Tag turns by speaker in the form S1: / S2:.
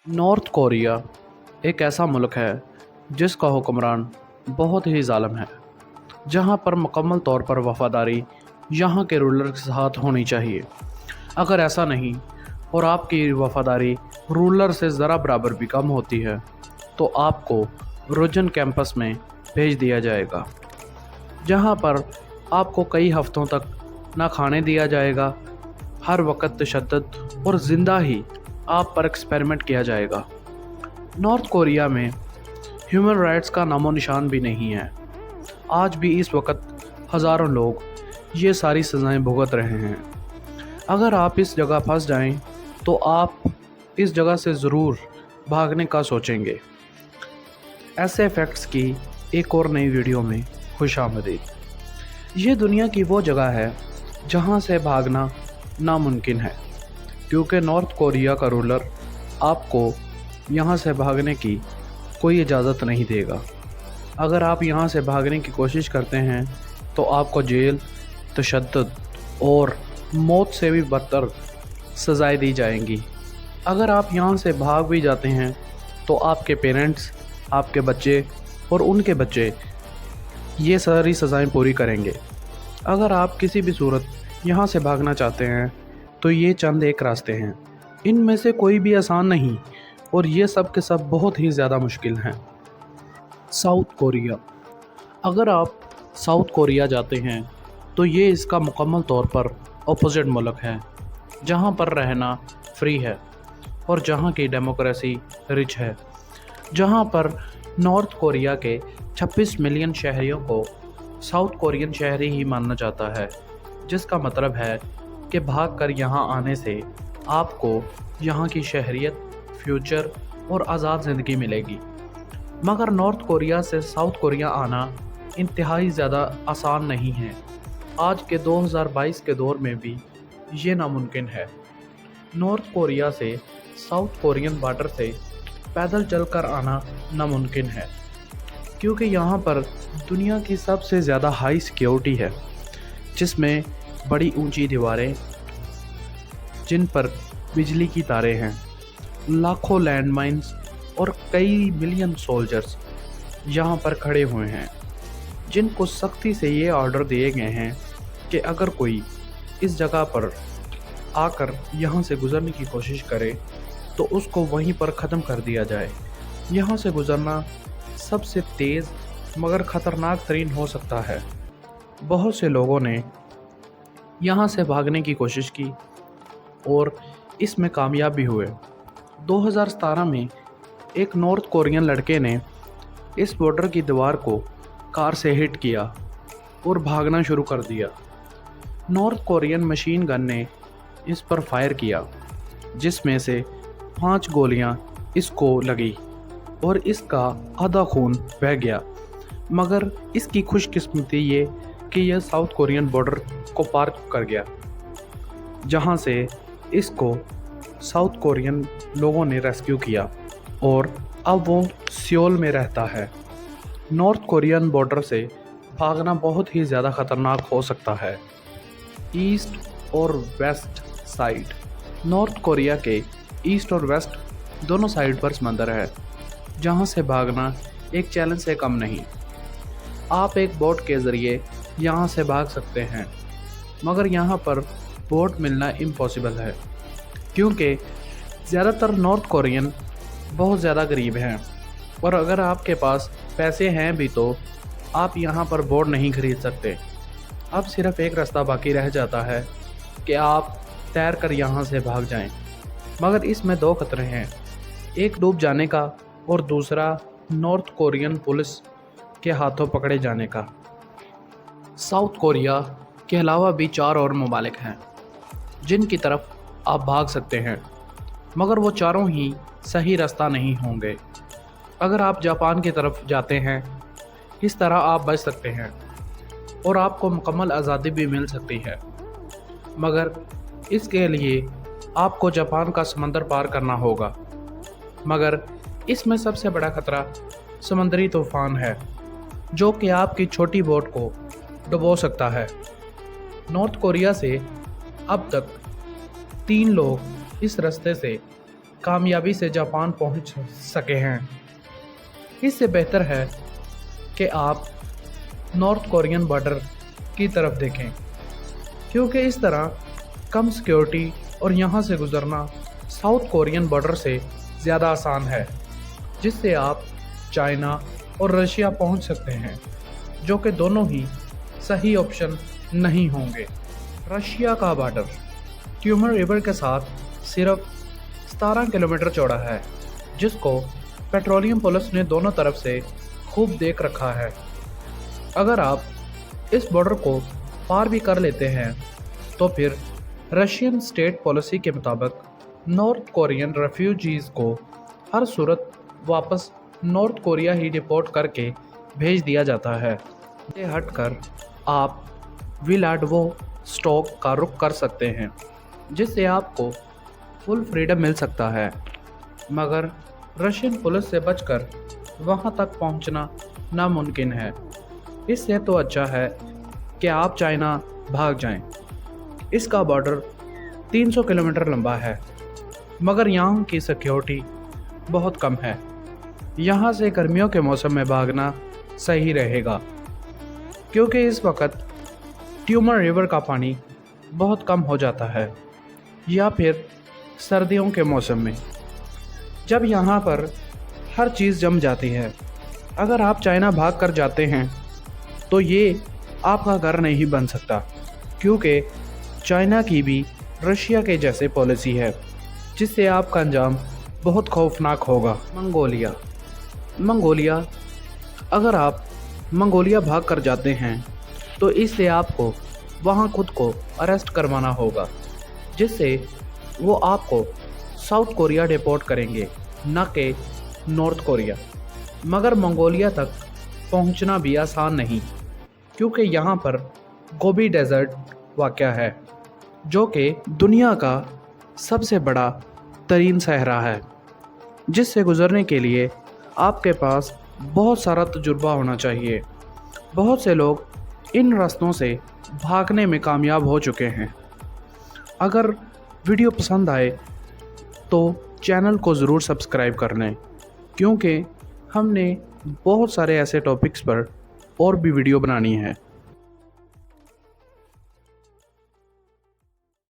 S1: North Korea एक ऐसा मुल्क है जिसका हुक्मरान बहुत ही ज़ालिम है, जहां पर मुकम्मल तौर पर वफ़ादारी यहां के रूलर के साथ होनी चाहिए। अगर ऐसा नहीं और आपकी वफ़ादारी रूलर से ज़रा बराबर भी कम होती है तो आपको रुजन कैंपस में भेज दिया जाएगा, जहां पर आपको कई हफ्तों तक ना खाने दिया जाएगा, हर वक्त तशद्दुद और ज़िंदा ही आप पर एक्सपेरिमेंट किया जाएगा। नॉर्थ कोरिया में ह्यूमन राइट्स का नामो निशान भी नहीं है। आज भी इस वक्त हज़ारों लोग ये सारी सज़ाएं भुगत रहे हैं। अगर आप इस जगह फंस जाएं तो आप इस जगह से ज़रूर भागने का सोचेंगे। ऐसे फैक्ट्स की एक और नई वीडियो में खुशामदीद। ये दुनिया की वो जगह है जहाँ से भागना नामुमकिन है, क्योंकि नॉर्थ कोरिया का रूलर आपको यहाँ से भागने की कोई इजाज़त नहीं देगा। अगर आप यहाँ से भागने की कोशिश करते हैं तो आपको जेल, तशद्दुद और मौत से भी बदतर सज़ाएं दी जाएंगी। अगर आप यहाँ से भाग भी जाते हैं तो आपके पेरेंट्स, आपके बच्चे और उनके बच्चे ये सारी सज़ाएं पूरी करेंगे। अगर आप किसी भी सूरत यहाँ से भागना चाहते हैं तो ये चंद एक रास्ते हैं। इनमें से कोई भी आसान नहीं और ये सब के सब बहुत ही ज़्यादा मुश्किल हैं। South Korea. अगर आप साउथ कोरिया जाते हैं तो ये इसका मुकम्मल तौर पर अपोजिट मुल्क है, जहाँ पर रहना फ्री है और जहाँ की डेमोक्रेसी रिच है, जहाँ पर नॉर्थ कोरिया के 26 मिलियन शहरियों को साउथ कोरियन शहरी ही माना जाता है, जिसका मतलब है कि भागकर यहाँ आने से आपको यहाँ की शहरियत, फ्यूचर और आज़ाद ज़िंदगी मिलेगी। मगर नॉर्थ कोरिया से साउथ कोरिया आना इंतहाई ज़्यादा आसान नहीं है। आज के 2022 के दौर में भी ये नामुमकिन है। नॉर्थ कोरिया से साउथ कोरियन बॉर्डर से पैदल चलकर आना नामुमकिन है, क्योंकि यहाँ पर दुनिया की सबसे ज़्यादा हाई सिक्योरिटी है, जिसमें बड़ी ऊंची दीवारें जिन पर बिजली की तारें हैं, लाखों लैंडमाइंस और कई मिलियन सोल्जर्स यहाँ पर खड़े हुए हैं, जिनको सख्ती से ये ऑर्डर दिए गए हैं कि अगर कोई इस जगह पर आकर यहाँ से गुज़रने की कोशिश करे तो उसको वहीं पर ख़त्म कर दिया जाए। यहाँ से गुज़रना सबसे तेज़ मगर ख़तरनाक तरीन हो सकता है। बहुत से लोगों ने यहाँ से भागने की कोशिश की और इसमें कामयाब भी हुए। 2017 में एक नॉर्थ कोरियन लड़के ने इस बॉर्डर की दीवार को कार से हिट किया और भागना शुरू कर दिया। नॉर्थ कोरियन मशीन गन ने इस पर फायर किया, जिसमें से 5 गोलियां इसको लगी और इसका आधा खून बह गया। मगर इसकी खुशकिस्मती ये कि यह साउथ कोरियन बॉर्डर को पार कर गया, जहां से इसको साउथ कोरियन लोगों ने रेस्क्यू किया और अब वो सियोल में रहता है। नॉर्थ कोरियन बॉर्डर से भागना बहुत ही ज़्यादा ख़तरनाक हो सकता है। ईस्ट और वेस्ट साइड। नॉर्थ कोरिया के ईस्ट और वेस्ट दोनों साइड पर समंदर है, जहां से भागना एक चैलेंज से कम नहीं। आप एक बोट के ज़रिए यहां से भाग सकते हैं, मगर यहां पर बोट मिलना इम्पॉसिबल है, क्योंकि ज़्यादातर नॉर्थ कोरियन बहुत ज़्यादा गरीब हैं और अगर आपके पास पैसे हैं भी तो आप यहां पर बोट नहीं खरीद सकते। अब सिर्फ़ एक रास्ता बाकी रह जाता है कि आप तैर कर यहाँ से भाग जाएं, मगर इसमें 2 खतरे हैं, एक डूब जाने का और दूसरा नॉर्थ कोरियन पुलिस के हाथों पकड़े जाने का। साउथ कोरिया के अलावा भी 4 और ममालिक हैं जिनकी तरफ आप भाग सकते हैं, मगर वो चारों ही सही रास्ता नहीं होंगे। अगर आप जापान की तरफ जाते हैं, इस तरह आप बच सकते हैं और आपको मुकम्मल आज़ादी भी मिल सकती है, मगर इसके लिए आपको जापान का समंदर पार करना होगा। मगर इसमें सबसे बड़ा खतरा समुद्री तूफ़ान है, जो कि आपकी छोटी बोट को डुबो सकता है। नॉर्थ कोरिया से अब तक 3 लोग इस रास्ते से कामयाबी से जापान पहुंच सके हैं। इससे बेहतर है कि आप नॉर्थ कोरियन बॉर्डर की तरफ देखें, क्योंकि इस तरह कम सिक्योरिटी और यहाँ से गुजरना साउथ कोरियन बॉर्डर से ज़्यादा आसान है, जिससे आप चाइना और रशिया पहुंच सकते हैं, जो कि दोनों ही सही ऑप्शन नहीं होंगे। रशिया का बॉर्डर ट्यूमर रिवर के साथ सिर्फ 17 किलोमीटर चौड़ा है, जिसको पेट्रोलियम पुलिस ने दोनों तरफ से खूब देख रखा है। अगर आप इस बॉर्डर को पार भी कर लेते हैं तो फिर रशियन स्टेट पॉलिसी के मुताबिक नॉर्थ कोरियन रेफ्यूजीज़ को हर सूरत वापस नॉर्थ कोरिया ही डिपोर्ट करके भेज दिया जाता है। ये हटकर आप व्लादिवोस्टॉक का रुख कर सकते हैं, जिससे आपको फुल फ्रीडम मिल सकता है, मगर रशियन पुलिस से बचकर वहां तक पहुंचना नामुमकिन है। इससे तो अच्छा है कि आप चाइना भाग जाएं। इसका बॉर्डर 300 किलोमीटर लंबा है, मगर यहाँ की सिक्योरिटी बहुत कम है। यहाँ से गर्मियों के मौसम में भागना सही रहेगा, क्योंकि इस वक्त ट्यूमर रिवर का पानी बहुत कम हो जाता है, या फिर सर्दियों के मौसम में, जब यहाँ पर हर चीज़ जम जाती है। अगर आप चाइना भाग कर जाते हैं तो ये आपका घर नहीं बन सकता, क्योंकि चाइना की भी रशिया के जैसे पॉलिसी है, जिससे आपका अंजाम बहुत खौफनाक होगा। मंगोलिया अगर आप मंगोलिया भाग कर जाते हैं तो इससे आपको वहाँ खुद को अरेस्ट करवाना होगा, जिससे वो आपको साउथ कोरिया डिपोर्ट करेंगे, न कि नॉर्थ कोरिया। मगर मंगोलिया तक पहुंचना भी आसान नहीं, क्योंकि यहाँ पर गोबी डेजर्ट वाक़या है, जो कि दुनिया का सबसे बड़ा तरीन सहरा है, जिससे गुज़रने के लिए आपके पास बहुत सारा तजुर्बा होना चाहिए। बहुत से लोग इन रास्तों से भागने में कामयाब हो चुके हैं। अगर वीडियो पसंद आए तो चैनल को ज़रूर सब्सक्राइब कर लें, क्योंकि हमने बहुत सारे ऐसे टॉपिक्स पर और भी वीडियो बनानी है।